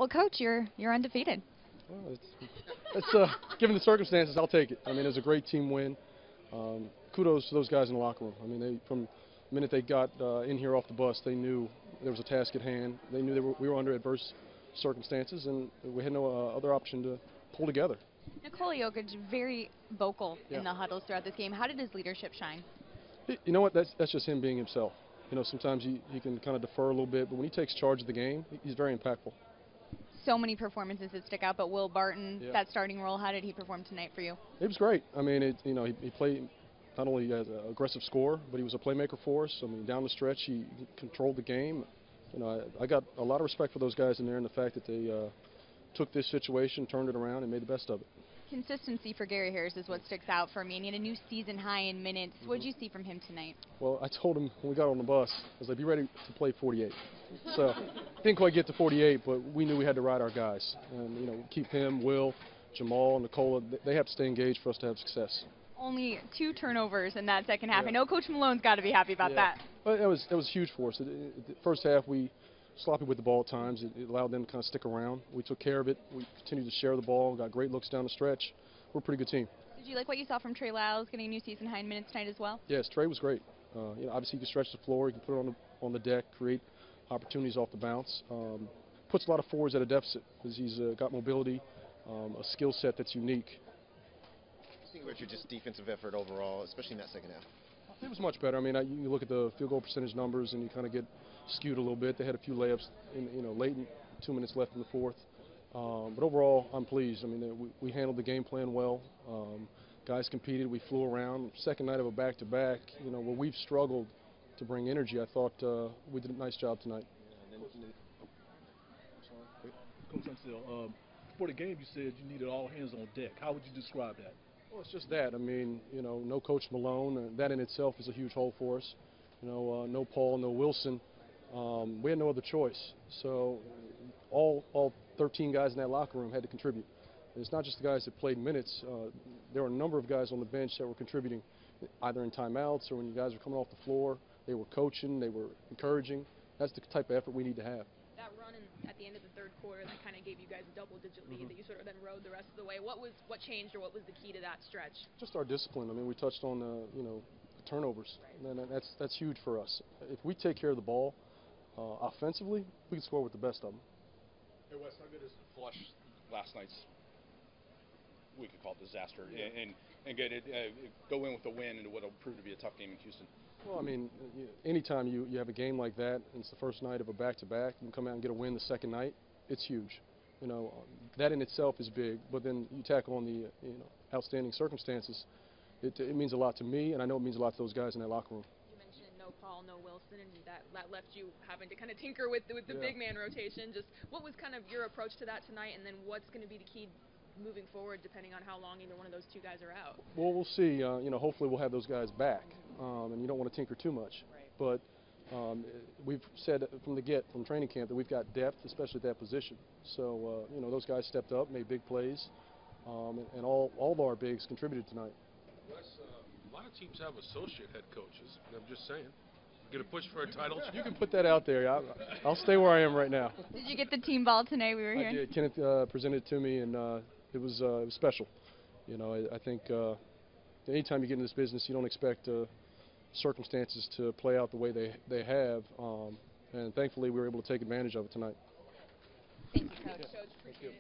Well, Coach, you're undefeated. Well, given the circumstances, I'll take it. I mean, it was a great team win. Kudos to those guys in the locker room. I mean, from the minute they got in here off the bus, they knew there was a task at hand. They knew we were under adverse circumstances, and we had no other option to pull together. Nikola Jokic, very vocal Yeah. in the huddles throughout this game. How did his leadership shine? You know what? That's just him being himself. You know, sometimes he can kind of defer a little bit, but when he takes charge of the game, he's very impactful. So many performances that stick out, but Will Barton, Yeah. that starting role, how did he perform tonight for you? It was great. I mean, he played not only as an aggressive scorer, but he was a playmaker for us. I mean, down the stretch, he controlled the game. You know, I got a lot of respect for those guys in there and the fact that they took this situation, turned it around, and made the best of it. Consistency for Gary Harris is what sticks out for me, and he had a new season high in minutes. What did you see from him tonight? Well, I told him when we got on the bus, I was like, be ready to play 48. So, didn't quite get to 48, but we knew we had to ride our guys. And, you know, keep him, Will, Jamal, Nikola, they have to stay engaged for us to have success. Only 2 turnovers in that second half. Yeah. I know Coach Malone's got to be happy about that. But that was huge for us. The first half, we sloppy with the ball at times. It allowed them to kind of stick around. We took care of it. We continued to share the ball, got great looks down the stretch. We're a pretty good team. Did you like what you saw from Trey Lyles getting a new season high in minutes tonight as well? Yes, Trey was great. You know, obviously, he can stretch the floor. He can put it on the deck, create opportunities off the bounce. Puts a lot of forwards at a deficit because he's got mobility, a skill set that's unique. Seeing about your just defensive effort overall, especially in that second half. It was much better. I mean, you look at the field goal percentage numbers and you kind of get skewed a little bit. They had a few layups, late in 2 minutes left in the fourth. But overall, I'm pleased. I mean, we handled the game plan well. Guys competed. We flew around. Second night of a back-to-back. You know, where we've struggled to bring energy, I thought we did a nice job tonight. Coach Unseld, before the game, you said you needed all hands on deck. How would you describe that? Well, it's just that. I mean, you know, no Coach Malone. That in itself is a huge hole for us. You know, no Paul, no Wilson. We had no other choice. So all 13 guys in that locker room had to contribute. And it's not just the guys that played minutes. There were a number of guys on the bench that were contributing, either in timeouts or when you guys were coming off the floor. They were coaching. They were encouraging. That's the type of effort we need to have. That run at the end of the third quarter that kind of gave you guys a double-digit lead that you sort of then rode the rest of the way. What changed, or what was the key to that stretch? Just our discipline. I mean, we touched on the turnovers, and that's huge for us. If we take care of the ball offensively, we can score with the best of them. Hey Wes, how good is the flush last night's, we could call it disaster, and get it go in with a win into what will prove to be a tough game in Houston? Well, I mean, anytime you have a game like that, and it's the first night of a back-to-back, you come out and get a win the second night, it's huge. You know, that in itself is big, but then you tackle on the outstanding circumstances. It means a lot to me, and I know it means a lot to those guys in that locker room. You mentioned no Paul, no Wilson, and that left you having to kind of tinker with the big man rotation. Just what was kind of your approach to that tonight, and then what's going to be the key moving forward, depending on how long either one of those two guys are out? Well, we'll see. You know, hopefully we'll have those guys back, and you don't want to tinker too much. Right. But we've said from training camp that we've got depth, especially at that position. So you know, those guys stepped up, made big plays, and all of our bigs contributed tonight. Wes, a lot of teams have associate head coaches. I'm just saying. Going to push for a title? You can put that out there. I'll stay where I am right now. Did you get the team ball tonight? We were here. I did. Kenneth presented it to me, and it was special. You know, I think anytime you get in this business, you don't expect circumstances to play out the way they have, and thankfully we were able to take advantage of it tonight. Thank you, Coach. Coach, appreciate it.